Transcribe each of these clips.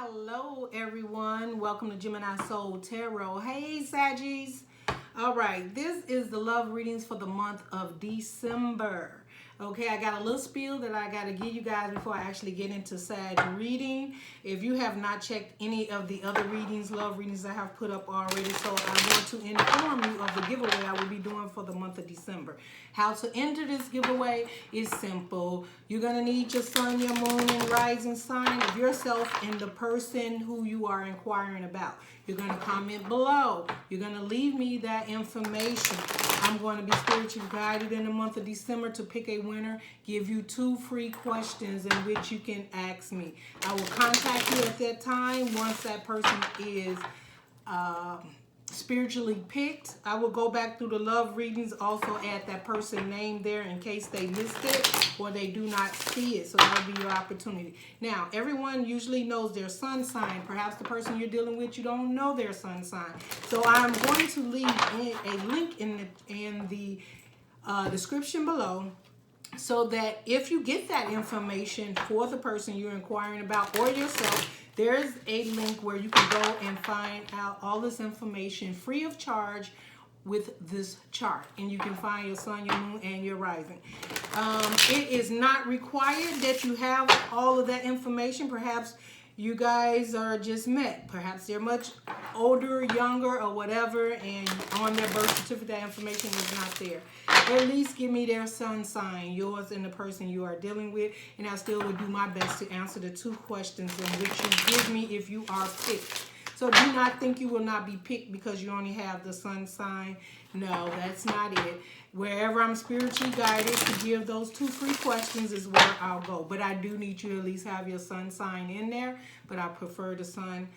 Hello everyone, welcome to Gemini Soul Tarot. Hey Saggies. All right, this is the love readings for the month of December. Okay, I got a little spiel that I got to give you guys before I actually get into Sag reading. If you have not checked any of the other readings, love readings I have put up already, so I want to inform you of the giveaway I will be doing for the month of December. How to enter this giveaway is simple. You're going to need your sun, your moon, and rising sign of yourself and the person who you are inquiring about. You're going to comment below. You're going to leave me that information. I'm going to be spiritually guided in the month of December to pick a winner, give you 2 free questions in which you can ask me. I will contact you at that time once that person is spiritually picked. I will go back through the love readings, also add that person name there in case they missed it or they do not see it. So that'll be your opportunity. Now, everyone usually knows their sun sign. Perhaps the person you're dealing with, you don't know their sun sign. So I'm going to leave a link in the description below, so that if you get that information for the person you're inquiring about or yourself, there's a link where you can go and find out all this information free of charge with this chart. And you can find your sun, your moon, and your rising. It is not required that you have all of that information. Perhaps you guys are just met. Perhaps they're much older, younger, or whatever, and on their birth certificate that information is not there. At least give me their sun sign, yours and the person you are dealing with, and I still would do my best to answer the 2 questions in which you give me if you are picked. So do not think you will not be picked because you only have the sun sign. No, that's not it. Wherever I'm spiritually guided to give those 2 free questions is where I'll go. But I do need you to at least have your sun sign in there. But I prefer the sun,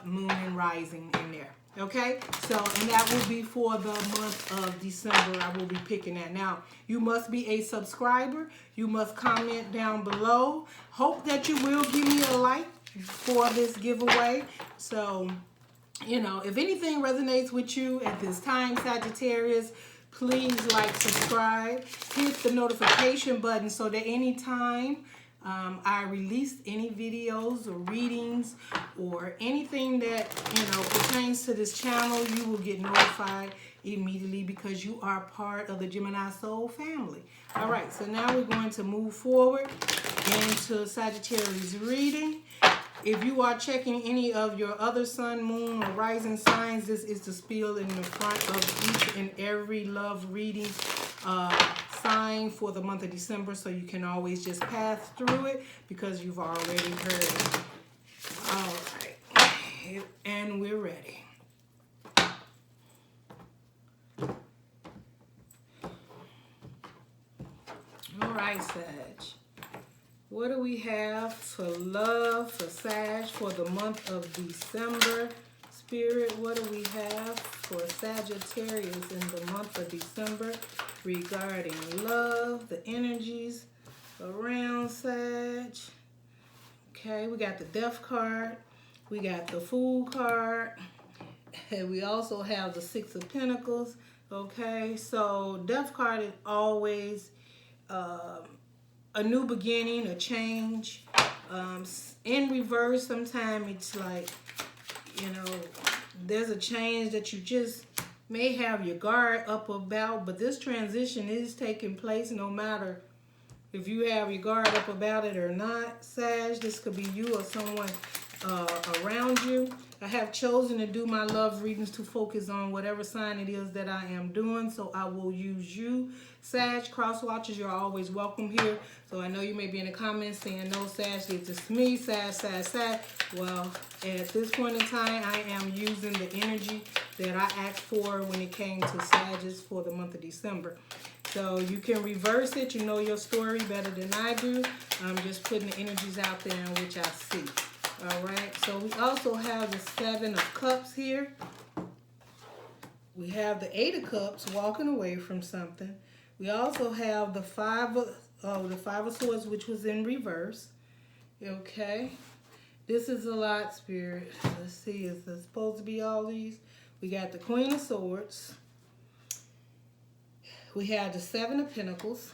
moon, and rising in there. Okay? So, and that will be for the month of December. I will be picking that. Now, you must be a subscriber. You must comment down below. Hope that you will give me a like for this giveaway. So, you know, if anything resonates with you at this time, Sagittarius, please like, subscribe, hit the notification button so that anytime I release any videos or readings or anything that, you know, pertains to this channel, you will get notified immediately because you are part of the Gemini Soul family. All right, so now we're going to move forward into Sagittarius reading. If you are checking any of your other sun, moon, or rising signs, this is the spiel in the front of each and every love reading sign for the month of December, so you can always just pass through it because you've already heard it. All right, and we're ready. All right, Sag. What do we have for love for Sag for the month of December? Spirit, what do we have for Sagittarius in the month of December regarding love, the energies around Sag? Okay, we got the Death card. We got the Fool card. And we also have the 6 of Pentacles. Okay, so Death card is always a new beginning, a change. In reverse, sometimes it's like, you know, there's a change that you just may have your guard up about, but this transition is taking place no matter if you have your guard up about it or not, Sag. This could be you or someone around you. I have chosen to do my love readings to focus on whatever sign it is that I am doing, so I will use you. Sag, cross watchers, you're always welcome here. So I know you may be in the comments saying, no, Sag, it's just me, Sag. Well, at this point in time, I am using the energy that I asked for when it came to Sagittarius for the month of December. So you can reverse it. You know your story better than I do. I'm just putting the energies out there in which I see. All right, so we also have the 7 of Cups here. We have the 8 of Cups, walking away from something. We also have the 5 of Swords, which was in reverse. Okay, this is a lot, Spirit. Let's see, is it supposed to be all these? We got the Queen of Swords. We have the 7 of Pentacles.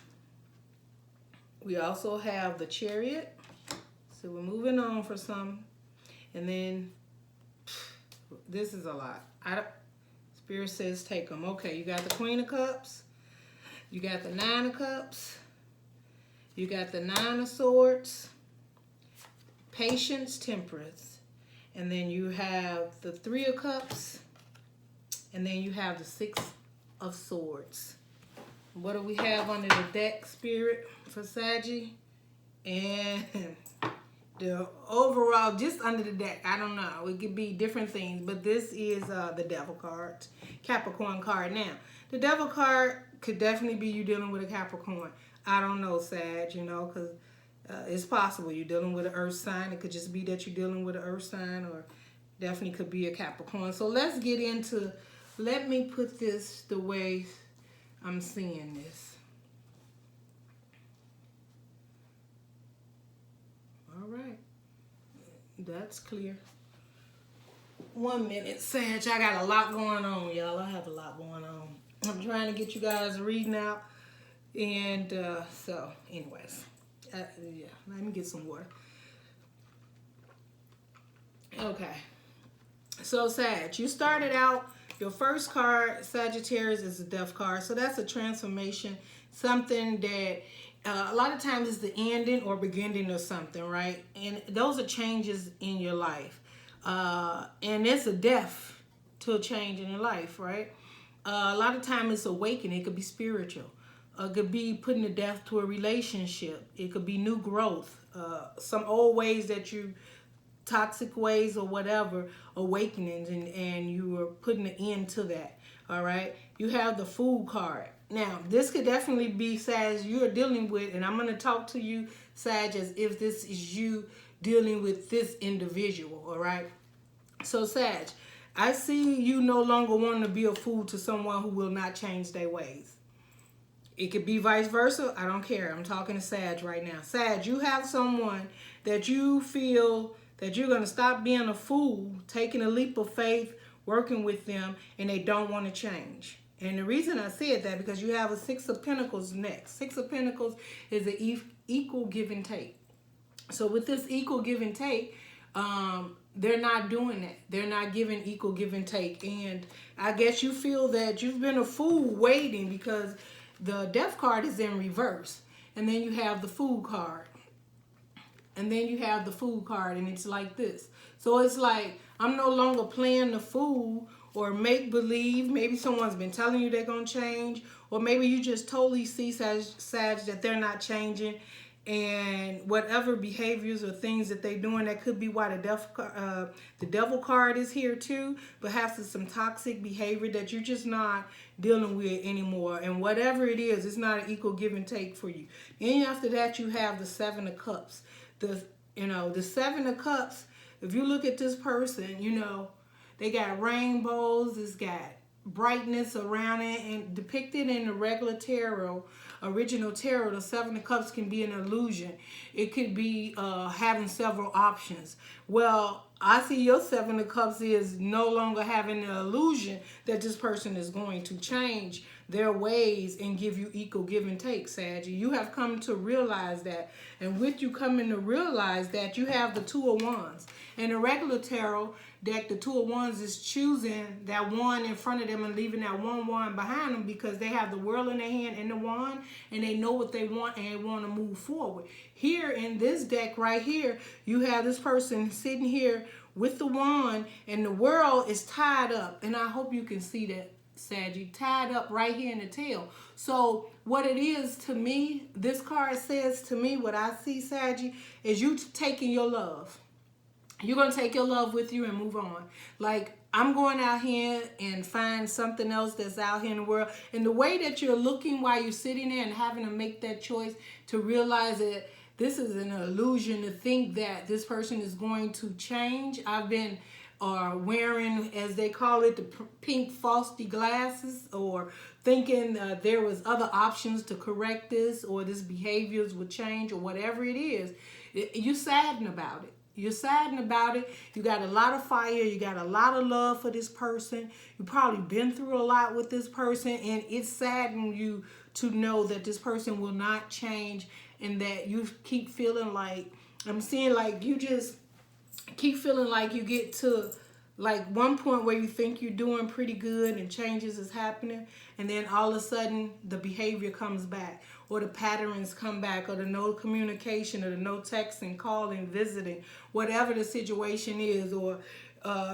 We also have the Chariot. So we're moving on for some. And then, this is a lot. Spirit says take them. Okay, you got the Queen of Cups. You got the Nine of Cups. You got the Nine of Swords. Patience, Temperance. And then you have the Three of Cups. And then you have the Six of Swords. What do we have under the deck, Spirit, for Saggy? And the overall, just under the deck, I don't know. It could be different things, but this is the Devil card, Capricorn card. Now, the Devil card could definitely be you dealing with a Capricorn. I don't know, Sag, you know, because it's possible you're dealing with an earth sign. It could just be that you're dealing with an earth sign, or definitely could be a Capricorn. So let's get into, let me put this the way I'm seeing this. All right, that's clear. 1 minute, Sag. I got a lot going on, y'all. I have a lot going on. I'm trying to get you guys reading out. And so, anyways, yeah, let me get some water. Okay. So, Sag, you started out, your first card, Sagittarius, is a death card. So that's a transformation, something that a lot of times is the ending or beginning of something, right? And those are changes in your life. And it's a death to a change in your life, right? A lot of times it's awakening. It could be spiritual. It could be putting a death to a relationship. It could be new growth. Some old ways that you, toxic ways or whatever, awakenings, and you are putting an end to that, all right? You have the Fool card. Now, this could definitely be, Sag, you're dealing with, and I'm going to talk to you, Sag, as if this is you dealing with this individual, all right? So, Sag, I see you no longer wanting to be a fool to someone who will not change their ways. It could be vice versa. I don't care. I'm talking to Sag right now. Sag, you have someone that you feel that you're going to stop being a fool, taking a leap of faith, working with them, and they don't want to change. And the reason I said that, because you have a Six of Pentacles next. Six of Pentacles is an equal give and take. So with this equal give and take, they're not doing that. They're not giving equal give and take. And I guess you feel that you've been a fool waiting, because the Death card is in reverse. And then you have the Fool card. And then you have the Fool card, and it's like this. So it's like, I'm no longer playing the fool or make believe. Maybe someone's been telling you they're going to change, or maybe you just totally see, Sag, that they're not changing. And whatever behaviors or things that they're doing, that could be why the Devil card is here too. Perhaps it's some toxic behavior that you're just not dealing with anymore. And whatever it is, it's not an equal give and take for you. Then after that, you have the Seven of Cups. The Seven of Cups, if you look at this person, they got rainbows, it's got brightness around it, and depicted in the regular tarot, original tarot, the Seven of Cups can be an illusion. It could be having several options. Well, I see your Seven of Cups is no longer having the illusion that this person is going to change their ways and give you equal give and take, Sag. You have come to realize that. And with you coming to realize that, you have the Two of Wands. In the regular tarot deck, the Two of Wands is choosing that wand in front of them and leaving that one wand behind them, because they have the world in their hand and the wand, and they know what they want and they want to move forward. Here in this deck right here, you have this person sitting here with the wand, and the world is tied up. And I hope you can see that, Sag, tied up right here in the tail. So what it is to me, this card says to me, what I see, Sag, is you taking your love. You're going to take your love with you and move on. Like, I'm going out here and find something else that's out here in the world. And the way that you're looking while you're sitting there and having to make that choice to realize that this is an illusion, to think that this person is going to change. I've been wearing, as they call it, the pink frosty glasses, or thinking there was other options to correct this, or this behaviors would change, or whatever it is. You're saddened about it. You're saddened about it. You got a lot of fire. You got a lot of love for this person. You've probably been through a lot with this person, and it's saddening you to know that this person will not change, and that you keep feeling like, I'm seeing like you just keep feeling like you get to like one point where you think you're doing pretty good and changes is happening, and then all of a sudden the behavior comes back, or the patterns come back, or the no communication, or the no texting, calling, visiting, whatever the situation is, or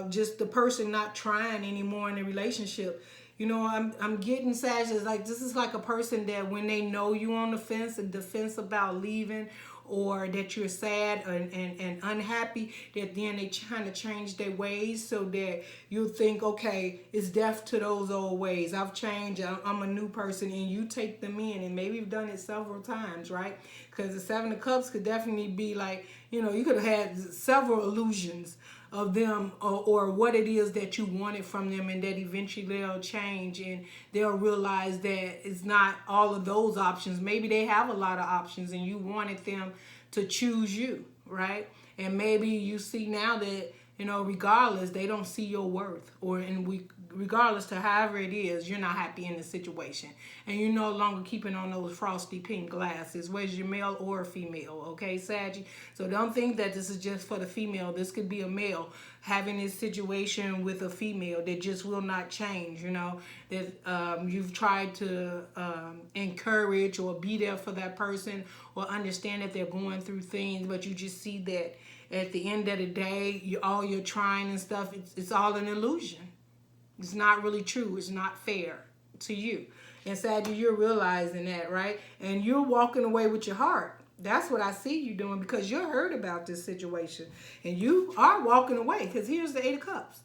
just the person not trying anymore in the relationship. You know, I'm getting Sagittarius, like this is like a person that when they know you on the fence and defense about leaving, or that you're sad and unhappy, that then they trying to change their ways so that you think, okay, it's death to those old ways. I've changed. I'm a new person, and you take them in, and maybe you've done it several times, right? Because the Seven of Cups could definitely be like, you know, you could have had several illusions of them, or what it is that you wanted from them, and that eventually they'll change and they'll realize that it's not all of those options. Maybe they have a lot of options and you wanted them to choose you, right? And maybe you see now that, you know, regardless, they don't see your worth, or regardless to however it is, you're not happy in the situation, and you're no longer keeping on those frosty pink glasses, whether you're male or female, okay, Saggy? So don't think that this is just for the female. This could be a male having this situation with a female that just will not change, you know, that you've tried to encourage or be there for that person, or understand that they're going through things, but you just see that at the end of the day, all you're trying and stuff, it's all an illusion. It's not really true. It's not fair to you. And sadly, you're realizing that, right? And you're walking away with your heart. That's what I see you doing, because you're hurt about this situation. And you are walking away, because here's the Eight of Cups.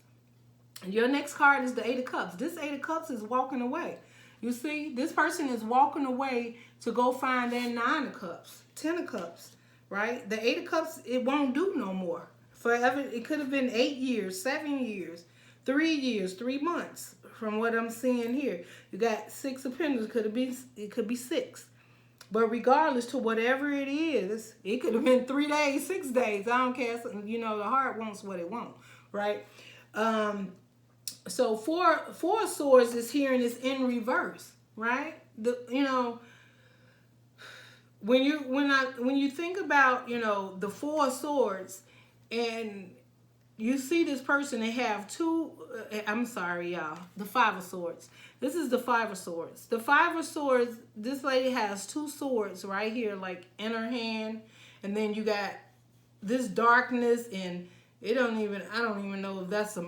And your next card is the Eight of Cups. This Eight of Cups is walking away. You see, this person is walking away to go find their Nine of Cups, Ten of Cups. Right? The Eight of Cups, it won't do no more. Forever, it could have been 8 years, 7 years, 3 years, 3 months, from what I'm seeing here. You got Six of Pentacles, it could be 6. But regardless to whatever it is, it could have been 3 days, 6 days. I don't care. You know, the heart wants what it wants, right? So Four of Swords is here and it's in reverse, right? You know, when you think about, you know, the Four of Swords, and you see this person, they have two, I'm sorry, y'all, the Five of Swords. This is the Five of Swords. The Five of Swords, this lady has 2 swords right here, like in her hand, and then you got this darkness, and I don't even know if that's a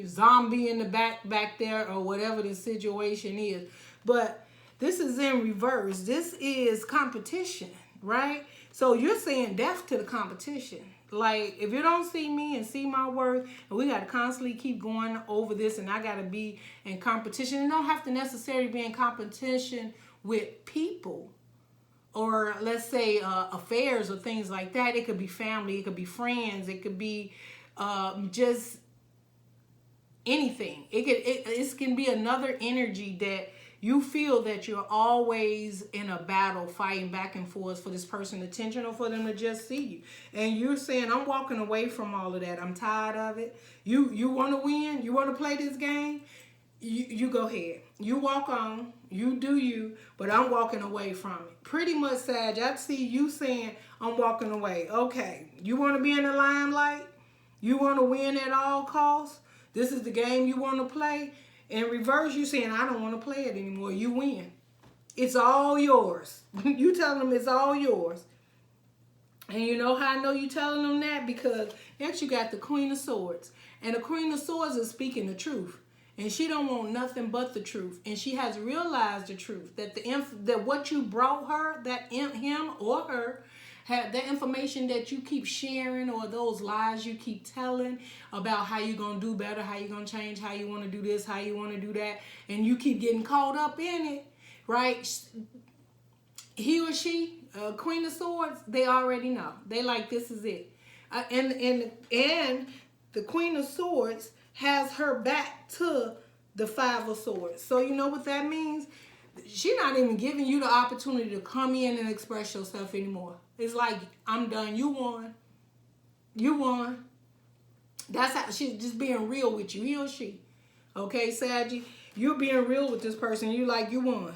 zombie in the back there, or whatever the situation is, but this is in reverse. This is competition, right? So you're saying death to the competition. Like, if you don't see me and see my worth, and we got to constantly keep going over this, and I got to be in competition. You don't have to necessarily be in competition with people, or let's say affairs or things like that. It could be family, it could be friends, it could be just anything. It can be another energy that you feel that you're always in a battle, fighting back and forth for this person's attention, or for them to just see you. And you're saying, I'm walking away from all of that. I'm tired of it. You want to win? You want to play this game? You go ahead. You walk on. You do you. But I'm walking away from it. Pretty much, Sag, I see you saying, I'm walking away. Okay. You want to be in the limelight? You want to win at all costs? This is the game you want to play? In reverse, you saying, I don't want to play it anymore. You win. It's all yours. You telling them it's all yours. And you know how I know you telling them that? Because next you got the Queen of Swords. And the Queen of Swords is speaking the truth. And she don't want nothing but the truth. And she has realized the truth. That what you brought her, that him or her, that information that you keep sharing, or those lies you keep telling about how you're going to do better, how you're going to change, how you want to do this, how you want to do that, and you keep getting caught up in it, right? He or she, Queen of Swords, they already know. They like, this is it. And the Queen of Swords has her back to the Five of Swords. So you know what that means? She's not even giving you the opportunity to come in and express yourself anymore. It's like, I'm done. You won. You won. That's how she's just being real with you. He or she. Okay, Saggy? You're being real with this person. You like, you won.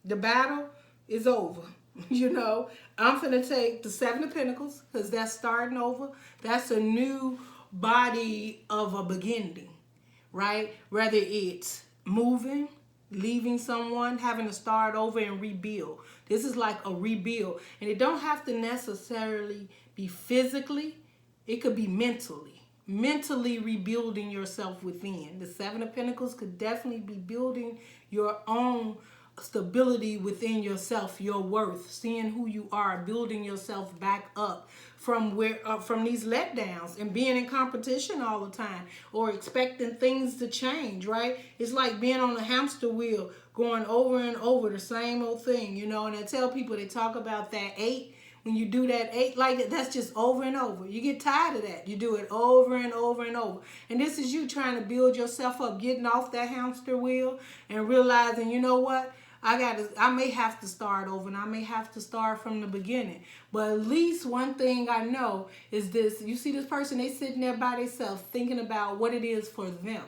The battle is over. You know, I'm finna take the Seven of Pentacles because that's starting over. That's a new body of a beginning, right? Whether it's moving, leaving someone, having to start over and rebuild. This is like a rebuild. And it don't have to necessarily be physically. It could be mentally. Mentally rebuilding yourself within. The Seven of Pentacles could definitely be building your own stability within yourself, your worth, seeing who you are, building yourself back up from from these letdowns and being in competition all the time or expecting things to change, right? It's like being on a hamster wheel going over and over the same old thing, you know. And I tell people, they talk about that 8. When you do that 8 like that, that's just over and over. You get tired of that. You do it over and over and over. And this is you trying to build yourself up, getting off that hamster wheel and realizing, you know what? I may have to start over and I may have to start from the beginning. But at least one thing I know is this. You see this person, they sitting there by themselves thinking about what it is for them.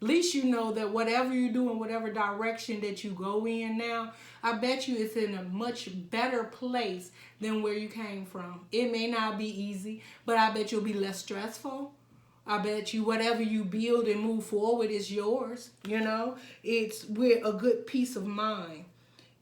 At least you know that whatever you do in whatever direction that you go in now, I bet you it's in a much better place than where you came from. It may not be easy, but I bet you'll be less stressful. I bet you whatever you build and move forward is yours. You know, it's with a good peace of mind.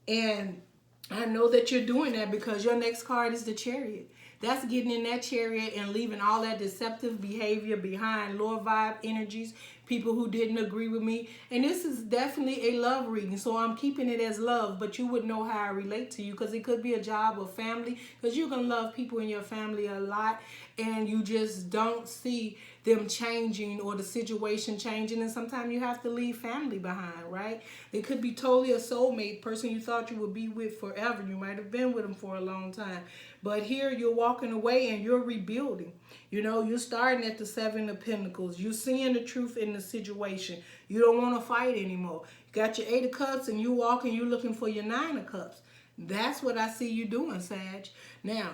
And I know that you're doing that because your next card is the Chariot. That's getting in that chariot and leaving all that deceptive behavior behind, lower vibe energies, people who didn't agree with me. And this is definitely a love reading, so I'm keeping it as love, but you would know how I relate to you because it could be a job or family, because you're going to love people in your family a lot and you just don't see them changing or the situation changing, and sometimes you have to leave family behind, right? It could be totally a soulmate, person you thought you would be with forever. You might have been with them for a long time, but here you're walking away and you're rebuilding. You know, you're starting at the Seven of Pentacles. You're seeing the truth in the situation. You don't want to fight anymore. You got your 8 of Cups and you walking, you're looking for your 9 of Cups. That's what I see you doing, Sag. Now,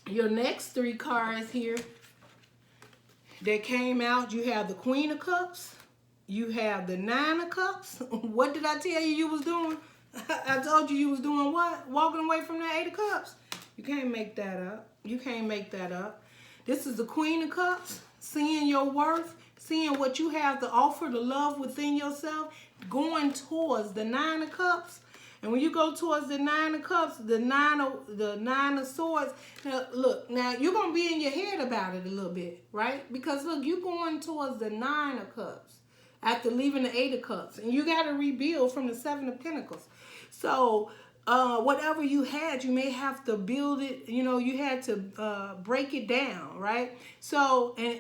your next 3 cards here that came out, you have the Queen of Cups, you have the 9 of Cups. What did I tell you was doing? I told you was doing what? Walking away from the 8 of Cups. You can't make that up. You can't make that up. This is the Queen of Cups, seeing your worth, seeing what you have to offer, the love within yourself, going towards the 9 of Cups. And when you go towards the 9 of Cups, the nine of Swords, now look, now you're going to be in your head about it a little bit, right? Because look, you're going towards the 9 of Cups after leaving the 8 of Cups. And you got to rebuild from the 7 of Pentacles. So whatever you had, you may have to build it, you know, you had to break it down, right? So, and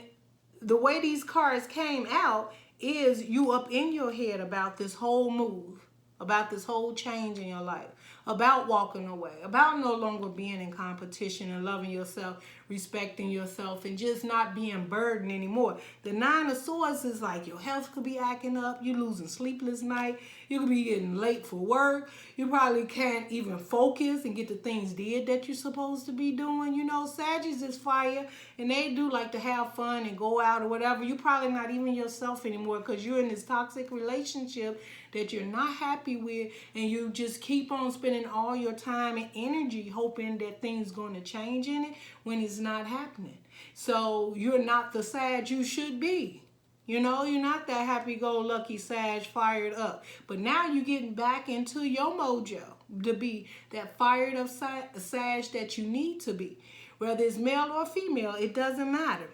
the way these cards came out is you up in your head about this whole move, about this whole change in your life, about walking away, about no longer being in competition and loving yourself, respecting yourself, and just not being burdened anymore. The 9 of Swords is like your health could be acting up, you're losing sleepless night, you could be getting late for work, you probably can't even focus and get the things did that you're supposed to be doing. You know, Sagittarius is fire, and they do like to have fun and go out or whatever. You're probably not even yourself anymore because you're in this toxic relationship that you're not happy with, and you just keep on spending all your time and energy hoping that things going to change in it when it's not happening. So you're not the Sag you should be. You know, you're not that happy-go-lucky Sag fired up. But now you're getting back into your mojo to be that fired up Sag that you need to be. Whether it's male or female, it doesn't matter.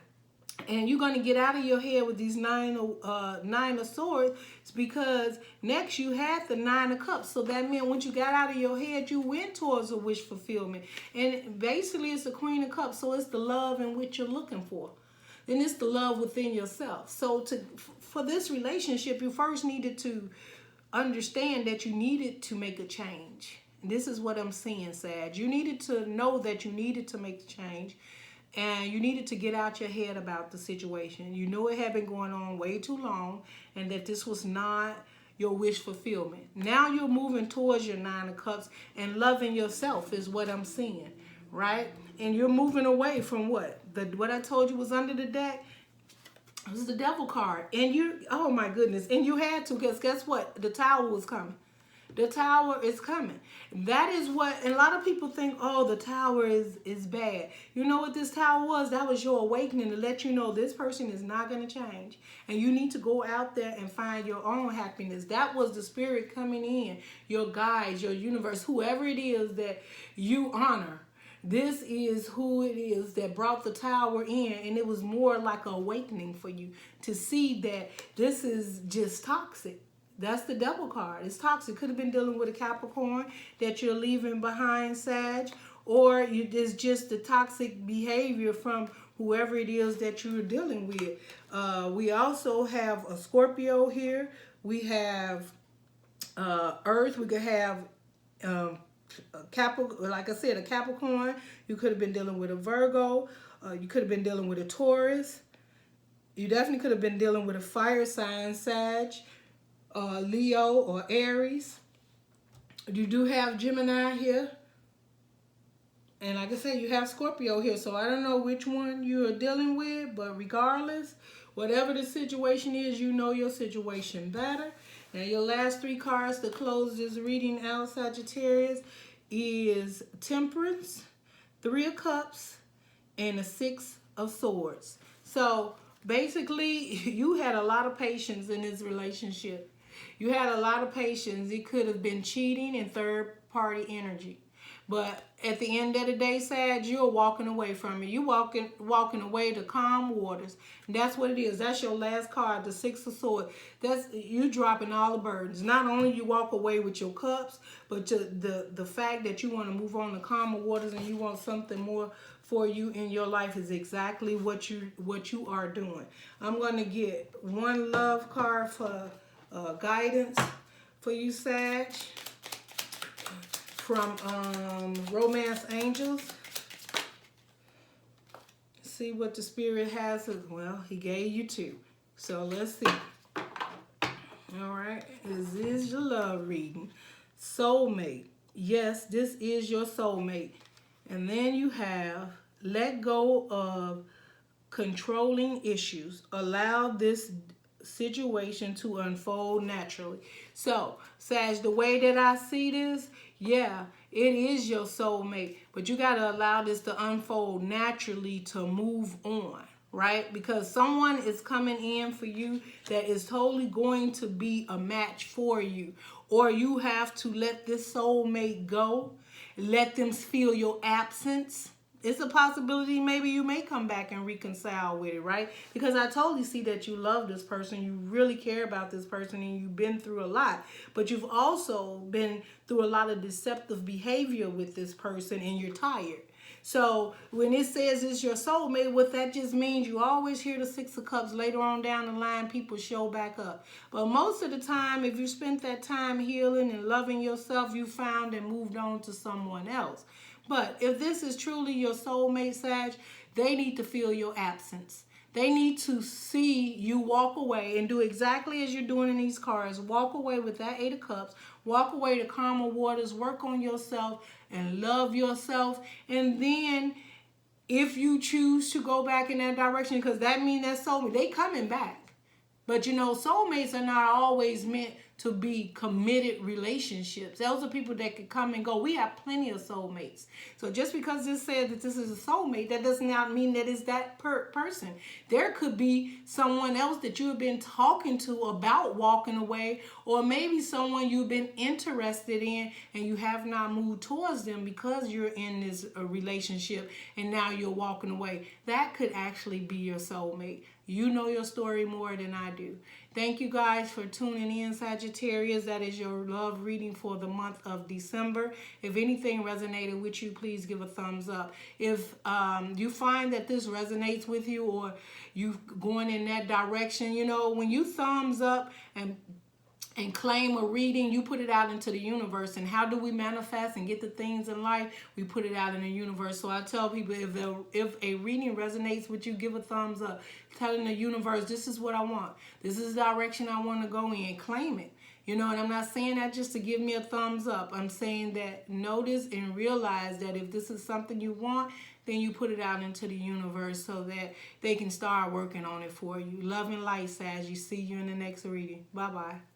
And you're going to get out of your head with these 9 of Swords because next you had the 9 of Cups. So that meant once you got out of your head, you went towards a wish fulfillment. And basically it's the Queen of Cups. So it's the love in which you're looking for. Then it's the love within yourself. So for this relationship, you first needed to understand that you needed to make a change. And this is what I'm seeing, Sag. You needed to know that you needed to make the change. And you needed to get out your head about the situation. You knew it had been going on way too long and that this was not your wish fulfillment. Now you're moving towards your 9 of Cups and loving yourself is what I'm seeing, right? And you're moving away from what? What I told you was under the deck? It was the Devil card. And you, oh my goodness. And you had to, because guess what? The Tower was coming. The Tower is coming. That is what, and a lot of people think, oh, the Tower is bad. You know what this Tower was? That was your awakening to let you know this person is not going to change. And you need to go out there and find your own happiness. That was the Spirit coming in, your guides, your universe, whoever it is that you honor. This is who it is that brought the Tower in, and it was more like an awakening for you to see that this is just toxic. That's the Devil card. It's toxic. Could have been dealing with a Capricorn that you're leaving behind, Sag, or it's just the toxic behavior from whoever it is that you're dealing with. We also have a Scorpio here. We have Earth. We could have like I said, a Capricorn. You could have been dealing with a Virgo. You could have been dealing with a Taurus. You definitely could have been dealing with a fire sign, Sag, Leo, or Aries. You do have Gemini here. And like I said, you have Scorpio here. So I don't know which one you are dealing with, but regardless, whatever the situation is, you know your situation better. Now your last 3 cards to close this reading out, Sagittarius, is Temperance, 3 of Cups, and a 6 of Swords. So basically, you had a lot of patience in this relationship. You had a lot of patience. It could have been cheating and third-party energy. But at the end of the day, Sag, you're walking away from it. You're walking away to calm waters. And that's what it is. That's your last card, the 6 of Swords. That's you dropping all the burdens. Not only you walk away with your cups, but the fact that you want to move on to calmer waters and you want something more for you in your life is exactly what you are doing. I'm going to get one love card for guidance for you, Sag, from Romance Angels. See what the Spirit has. Well, he gave you 2. So let's see. All right. This is your love reading. Soulmate. Yes, this is your soulmate. And then you have let go of controlling issues. Allow this situation to unfold naturally. So, Sag, the way that I see this, yeah, it is your soulmate, but you got to allow this to unfold naturally to move on, right? Because someone is coming in for you that is totally going to be a match for you, or you have to let this soulmate go, let them feel your absence. It's a possibility maybe you may come back and reconcile with it, right? Because I totally see that you love this person. You really care about this person and you've been through a lot. But you've also been through a lot of deceptive behavior with this person and you're tired. So when it says it's your soulmate, what that just means, you always hear the 6 of Cups later on down the line, people show back up. But most of the time, if you spent that time healing and loving yourself, you found and moved on to someone else. But if this is truly your soulmate, Sag, they need to feel your absence. They need to see you walk away and do exactly as you're doing in these cards. Walk away with that 8 of Cups. Walk away to calmer waters. Work on yourself and love yourself. And then if you choose to go back in that direction, because that means that soulmate, they coming back. But you know, soulmates are not always meant to be committed relationships. Those are people that could come and go. We have plenty of soulmates. So just because this said that this is a soulmate, that does not mean that it's that person. There could be someone else that you have been talking to about walking away, or maybe someone you've been interested in and you have not moved towards them because you're in this relationship and now you're walking away. That could actually be your soulmate. You know your story more than I do. Thank you guys for tuning in, Sagittarius. That is your love reading for the month of December. If anything resonated with you, please give a thumbs up. If you find that this resonates with you or you going in that direction, you know, when you thumbs up and claim a reading, you put it out into the universe. And how do we manifest and get the things in life? We put it out in the universe. So I tell people, if a reading resonates with you, give a thumbs up. Telling the universe, this is what I want. This is the direction I want to go in. Claim it. You know, and I'm not saying that just to give me a thumbs up. I'm saying that notice and realize that if this is something you want, then you put it out into the universe so that they can start working on it for you. Love and light, Sag. See you in the next reading. Bye-bye.